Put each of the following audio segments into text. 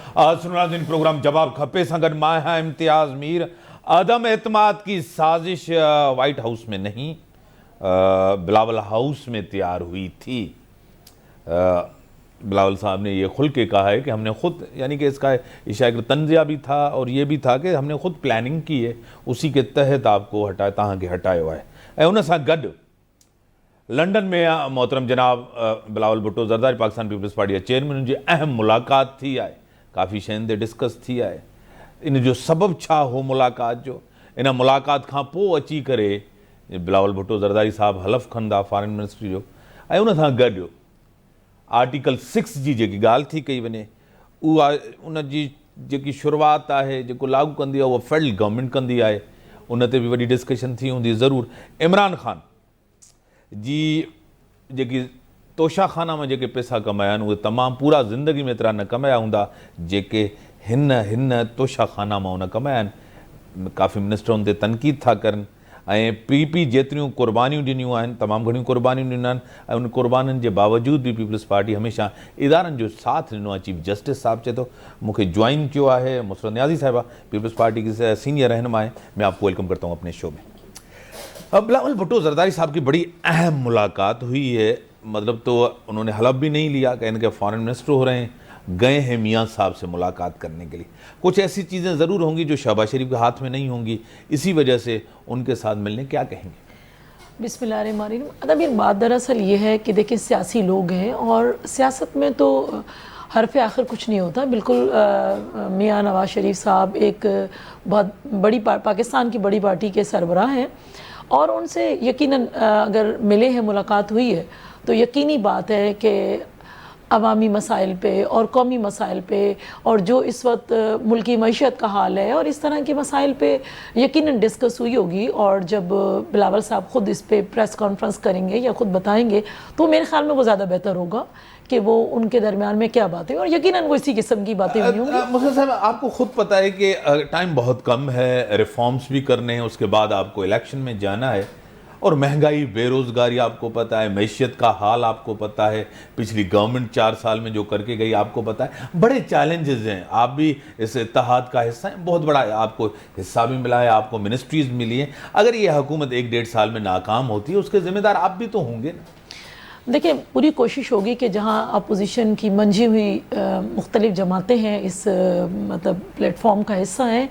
सुनादिन programme जवाब खपे संगत मां है इम्तियाज मीर। आदम एतमाद की साजिश वाइट हाउस में नहीं बिलावल हाउस में तैयार हुई थी। बिलावल साहब ने ये खुल के कहा है कि हमने खुद, यानी कि इसका इशारा तंजिया भी था और ये भी था कि हमने खुद प्लानिंग की है, उसी के तहत आपको हटाए तहाँ के हटाए हुआ है। ऐं उन सां गॾु लंडन में मोहतरम जनाब बिलावल भुट्टो ज़रदारी पाकिस्तान पीपल्स पार्टी जे चेयरमैन जी अहम मुलाक़ात थी आहे, काफ़ी शयुनि ते डिस्कस थी आहे। इन जो सबबु छा हो मुलाक़ात जो, इन मुलाक़ात खां पोइ अची करे बिलावल भुट्टो ज़रदारी साहब हलफ़ खंदा फॉरेन मिनिस्ट्री जो। ऐं उन सां गॾु आर्टिकल 6 जी जेकी ॻाल्हि थी कई वञे, उहा उन जी जेकी शुरूआति आहे, जेको लागू कंदी आहे, उहा फेडरल गवर्नमेंट कंदी आहे। उन ते बि वॾी डिस्कशन थी हूंदी ज़रूरु। इमरान ख़ान जी जेकी तोशाखाना में जेके पैसा कमाया आहिनि, उहे तमामु पूरा ज़िंदगी में एतिरा न कमाया हूंदा जेके हिन तोशाखाना मां उन कमाया आहिनि। काफ़ी मिनिस्टर उन ते तनक़ीद था करनि ऐं पीपी जेतिरियूं क़ुर्बानियूं ॾिनियूं आहिनि, तमामु घणियूं क़ुर्बानियूं ॾिनियूं आहिनि, ऐं उन क़ुर्बानियुनि जे बावजूदि बि पीपल्स पार्टी हमेशह इदारनि जो साथ ॾिनो आहे। चीफ जस्टिस साहब चए थो मुझे ज्वाइन किया है, मुसरत न्याज़ी साहिबा पीपल्स पार्टी की सीनियर रहनुमा है, मैं आपको वेलकम करता हूँ अपने शो में। बिलावल भुट्टो ज़रदारी साहब की बड़ी अहम मुलाकात हुई है, मतलब तो उन्होंने हलफ भी नहीं लिया कि इनके फॉरेन मिनिस्टर हो रहे हैं, गए हैं मियाँ साहब से मुलाकात करने के लिए। कुछ ऐसी चीज़ें ज़रूर होंगी जो शहबाज शरीफ के हाथ में नहीं होंगी, इसी वजह से उनके साथ मिलने, क्या कहेंगे? बिस्मिल्लाहिर्रहमानिर्रहीम। अदब बात दरअसल ये है कि देखिए सियासी लोग हैं और सियासत में तो हरफ आखिर कुछ नहीं होता। बिल्कुल मियाँ नवाज शरीफ साहब एक बहुत बड़ी पाकिस्तान की बड़ी पार्टी के सरबराह हैं और उनसे यकीनन अगर मिले हैं, मुलाकात हुई है, तो यकीनी बात है कि अवामी मसाइल पे और कौमी मसाइल पे और जो इस वक्त मुल्की मईशत का हाल है और इस तरह के मसाइल पे यकीनन डिस्कस हुई होगी। और जब बिलावल साहब ख़ुद इस पे प्रेस कॉन्फ्रेंस करेंगे या ख़ुद बताएंगे तो मेरे ख्याल में वो ज़्यादा बेहतर होगा कि वो उनके दरमियान में क्या बातें, और यकीनन वो इसी किस्म की बातें हुई होंगी। मुसरत साहब, आपको खुद पता है कि टाइम बहुत कम है, रिफॉर्म्स भी करने हैं, उसके बाद आपको इलेक्शन में जाना है, और महंगाई, बेरोज़गारी आपको पता है, मैशियत का हाल आपको पता है, पिछली गवर्नमेंट 4 साल में जो करके गई आपको पता है। बड़े चैलेंजेस हैं, आप भी इस इत्तेहाद का हिस्सा हैं, बहुत बड़ा आपको हिस्सा भी मिला है, आपको मिनिस्ट्रीज़ मिली हैं। अगर ये हुकूमत 1-1.5 साल में नाकाम होती है, उसके ज़िम्मेदार आप भी तो होंगे ना? देखिए, पूरी कोशिश होगी कि जहाँ अपोजिशन की मंझी हुई मुख्तलिफ जमातें हैं, इस मतलब प्लेटफॉर्म का हिस्सा हैं,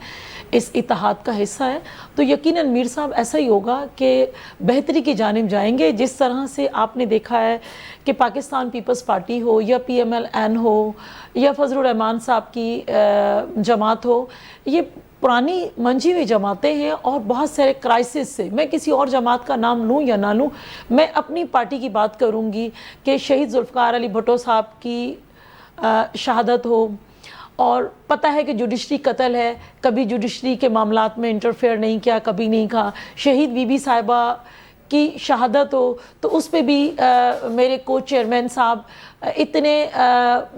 इस इत्तेहाद का हिस्सा है, तो यकीनन मीर साहब ऐसा ही होगा कि बेहतरी की जानिब जाएंगे। जिस तरह से आपने देखा है कि पाकिस्तान पीपल्स पार्टी हो या PMLN हो या फजलुर रहमान साहब की जमात हो, ये पुरानी मंझी हुई जमातें हैं और बहुत सारे क्राइसिस से, मैं किसी और जमात का नाम लूँ या ना लूँ, मैं अपनी पार्टी की बात करूँगी कि शहीद जुल्फ़िकार अली भुट्टो साहब की शहादत हो, और पता है कि जुडिशरी कत्ल है, कभी जुडिशरी के मामलात में इंटरफेयर नहीं किया, कभी नहीं कहा। शहीद बीबी साहिबा की शहादत हो तो उस पे भी मेरे को चेयरमैन साहब इतने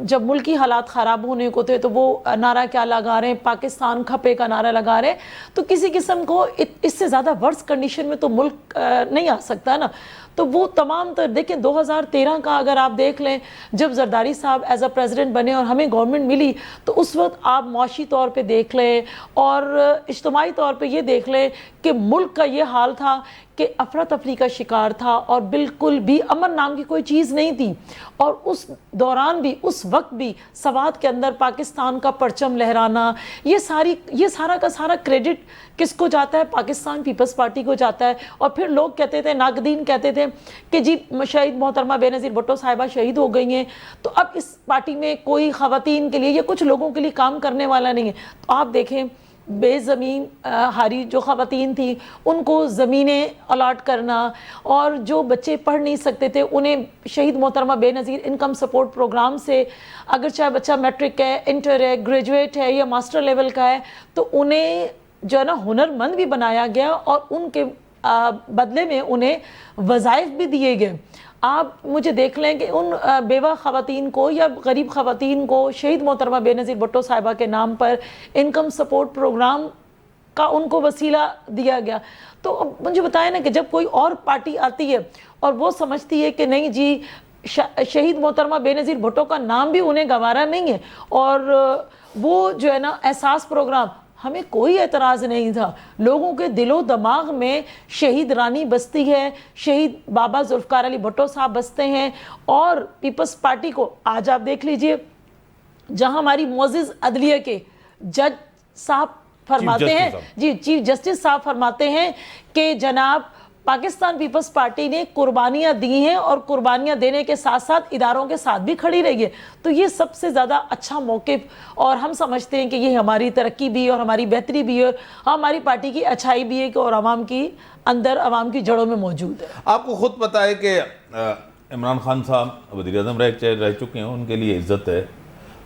जब मुल्की हालात ख़राब होने को थे तो वो नारा क्या लगा रहे हैं, पाकिस्तान खपे का नारा लगा रहे हैं। तो किसी किस्म को इससे ज़्यादा वर्स्ट कंडीशन में तो मुल्क नहीं आ सकता ना। तो वो तमाम तर देखें, 2013 का अगर आप देख लें, जब जरदारी साहब एज अ प्रेसिडेंट बने और हमें गवर्नमेंट मिली, तो उस वक्त आप मुआशी तौर पे देख लें और इज्तिमाई तौर पे ये देख लें कि मुल्क का ये हाल था कि अफरा तफरी का शिकार था और बिल्कुल भी अमन नाम की कोई चीज़ नहीं थी। और उस दौरान भी, उस वक्त भी सवात के अंदर पाकिस्तान का परचम लहराना, ये सारा का सारा क्रेडिट किसको जाता है? पाकिस्तान पीपल्स पार्टी को जाता है। और फिर लोग कहते थे, नाकदीन कहते थे कि जी शहीद मोहतरमा बेनज़ीर भुट्टो साहिबा शहीद हो गई हैं, तो अब इस पार्टी में कोई ख़वातीन के लिए या कुछ लोगों के लिए काम करने वाला नहीं है। तो आप देखें, बेज़मीन हारी जो ख़वातीन थी उनको ज़मीनें अलाट करना, और जो बच्चे पढ़ नहीं सकते थे उन्हें शहीद मोहतरमा बेनज़ीर इनकम सपोर्ट प्रोग्राम से, अगर चाहे बच्चा मैट्रिक है, इंटर है, ग्रेजुएट है या मास्टर लेवल का है, तो उन्हें जो है ना हुनरमंद भी बनाया गया और उनके बदले में उन्हें वज़ाइफ भी दिए गए। आप मुझे देख लें कि उन बेवा ख़वातीन को या गरीब ख़वातीन को शहीद मोहतरमा बेनज़ीर भुट्टो साहिबा के नाम पर इनकम सपोर्ट प्रोग्राम का उनको वसीला दिया गया। तो मुझे बताएं ना कि जब कोई और पार्टी आती है और वो समझती है कि नहीं जी शहीद मोहतरमा बेनज़ीर भुट्टो का नाम भी उन्हें गवारा नहीं है, और वो जो है ना एहसास प्रोग्राम, हमें कोई एतराज़ नहीं था। लोगों के दिलो दिमाग में शहीद रानी बसती है, शहीद बाबा जुल्फ़िकार अली भुट्टो साहब बसते हैं, और पीपल्स पार्टी को आज आप देख लीजिए, जहां हमारी मुअज़्ज़िज़ अदलिया के जज साहब फरमाते हैं, जी चीफ जस्टिस साहब फरमाते हैं कि जनाब पाकिस्तान पीपल्स पार्टी ने कुर्बानियां दी हैं और कुर्बानियां देने के साथ साथ इदारों के साथ भी खड़ी रही है। तो ये सबसे ज़्यादा अच्छा मौक़िफ़, और हम समझते हैं कि ये हमारी तरक्की भी और हमारी बेहतरी भी है, हमारी पार्टी की अच्छाई भी है कि और आवाम की अंदर आवाम की जड़ों में मौजूद है। आपको खुद पता है कि इमरान खान साहब वज़ीर-ए-आज़म रह चुके हैं, उनके लिए इज़्ज़त है।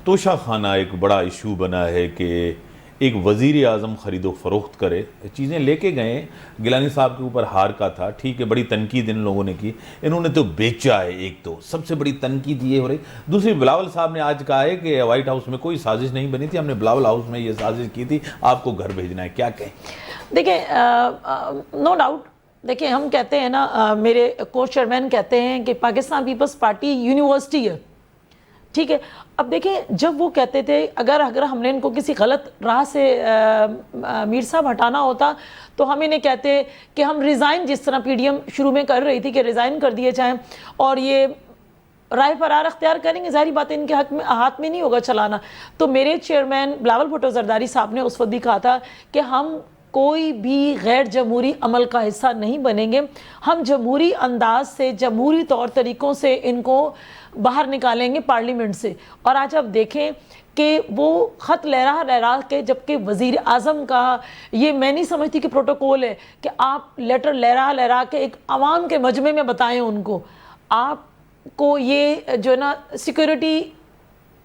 तोशा खाना एक बड़ा इशू बना है कि एक वज़ीर आज़म ख़रीदो फ़रोख्त करे, चीज़ें लेके गए। गिलानी साहब के ऊपर हार का था, ठीक है, बड़ी तनकीद इन लोगों ने की, इन्होंने तो बेचा है। एक तो सबसे बड़ी तनकीद ये हो रही। दूसरी, बिलावल साहब ने आज कहा है कि वाइट हाउस में कोई साजिश नहीं बनी थी, हमने बिलावल हाउस में ये साजिश की थी, आपको घर भेजना है। क्या कहें? देखिए, नो डाउट, देखिए हम कहते हैं ना, मेरे को चेयरमैन कहते हैं कि पाकिस्तान पीपल्स पार्टी यूनिवर्सिटी है, ठीक है। अब देखें, जब वो कहते थे अगर हमने इनको किसी गलत राह से मीर साहब हटाना होता तो हम इन्हें कहते कि हम रिज़ाइन, जिस तरह पीडीएम शुरू में कर रही थी कि रिज़ाइन कर दिए जाएं और ये राय फरार अख्तियार करेंगे, ज़ाहिर बात है इनके हाथ में नहीं होगा चलाना। तो मेरे चेयरमैन बिलावल भुट्टो ज़रदारी साहब ने उस वक्त भी कहा था कि हम कोई भी गैर जमहूरी अमल का हिस्सा नहीं बनेंगे, हम जमहूरी अंदाज से, जमहूरी तौर तरीक़ों से इनको बाहर निकालेंगे पार्लियामेंट से। और आज आप देखें कि वो ख़त लहरा के, जबकि वज़ीर आज़म का ये मैं नहीं समझती कि प्रोटोकॉल है कि आप लेटर लहरा के एक आवाम के मजमे में बताएं उनको। आपको ये जो है ना सिक्योरिटी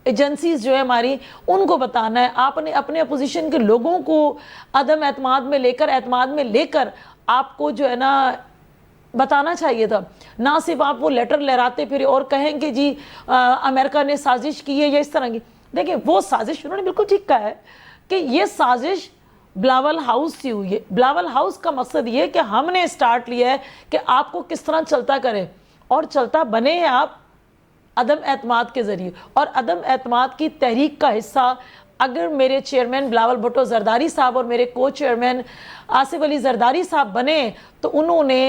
एजेंसीज जो है हमारी, उनको बताना है। आपने अपने अपोजिशन के लोगों को अदम एतमाद में लेकर आपको जो है ना बताना चाहिए था, ना सिर्फ आप वो लेटर लहराते फिर और कहें कि जी अमेरिका ने साजिश की है या इस तरह की। देखिए, वो साजिश उन्होंने बिल्कुल ठीक कहा है कि ये साजिश बिलावल हाउस से हुई है। बिलावल हाउस का मकसद ये है कि हमने स्टार्ट लिया है कि आपको किस तरह चलता करें, और चलता बने आप अदम एतमाद के ज़रिए। और अदम एतमाद की तहरीक का हिस्सा अगर मेरे चेयरमैन बिलावल भुट्टो ज़रदारी साहब और मेरे को चेयरमैन आसिफ अली ज़रदारी साहब बने तो उन्होंने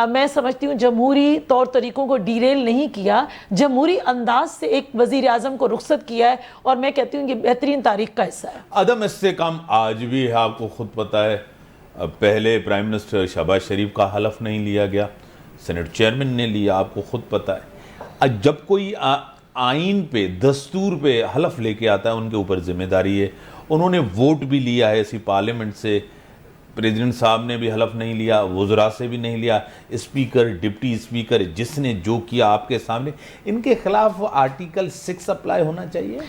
मैं समझती हूँ जमहूरी तौर तरीक़ों को डीरेल नहीं किया, जमहूरी अंदाज से एक वज़ीर आज़म को रुखसत किया है, और मैं कहती हूँ ये बेहतरीन तारीख़ का हिस्सा है। अदम इस्तेकाम आज भी है, आपको खुद पता है। पहले प्राइम मिनिस्टर शहबाज शरीफ का हलफ नहीं लिया गया, सेनेट चेयरमैन ने लिया, आपको खुद पता है। जब कोई आइन पे, दस्तूर पे हलफ लेके आता है, उनके ऊपर जिम्मेदारी है। उन्होंने वोट भी लिया है इसी पार्लियामेंट से, प्रेसिडेंट साहब ने भी हलफ नहीं लिया, वज़रा से भी नहीं लिया, स्पीकर, डिप्टी स्पीकर, जिसने जो किया आपके सामने, इनके खिलाफ आर्टिकल 6 अप्लाई होना चाहिए।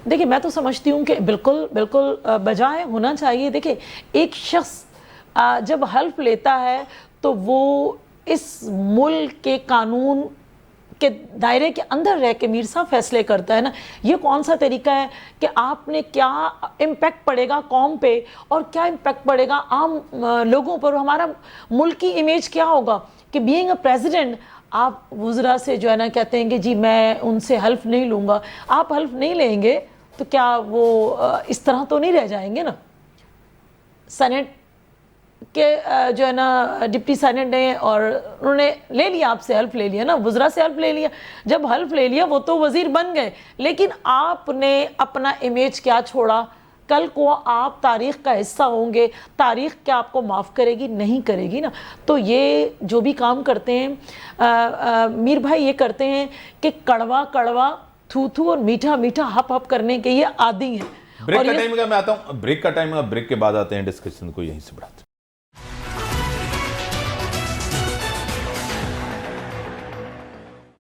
देखिए, मैं तो समझती हूँ कि बिल्कुल बिल्कुल बजाय होना चाहिए। देखिए, एक शख्स जब हल्फ लेता है तो वो इस मुल्क के कानून के दायरे के अंदर रह के मीर साहब फैसले करता है ना। ये कौन सा तरीका है कि आपने क्या इम्पैक्ट पड़ेगा कौम पे और क्या इम्पैक्ट पड़ेगा आम लोगों पर, हमारा मुल्क की इमेज क्या होगा कि बीइंग अ प्रेसिडेंट आप वज़रा से जो है ना कहते हैं कि जी मैं उनसे हल्फ नहीं लूँगा। आप हल्फ नहीं लेंगे तो क्या वो इस तरह तो नहीं रह जाएंगे ना। सेनेट के जो है ना डिप्टी सेनेट ने, और उन्होंने ले लिया, आपसे हेल्प ले लिया ना, वज़रा से हेल्प ले लिया। जब हेल्प ले लिया वो तो वज़ीर बन गए, लेकिन आपने अपना इमेज क्या छोड़ा। कल को आप तारीख़ का हिस्सा होंगे, तारीख़ क्या आपको माफ़ करेगी? नहीं करेगी ना। तो ये जो भी काम करते हैं मीर भाई, ये करते हैं कि कड़वा कड़वा थू थू और मीठा मीठा हप हप करने के ये आदी हैं। ब्रेक का टाइम का मैं आता हूँ, ब्रेक का टाइम, ब्रेक के बाद आते हैं डिस्कशन को, यहीं से बढ़ाते हैं।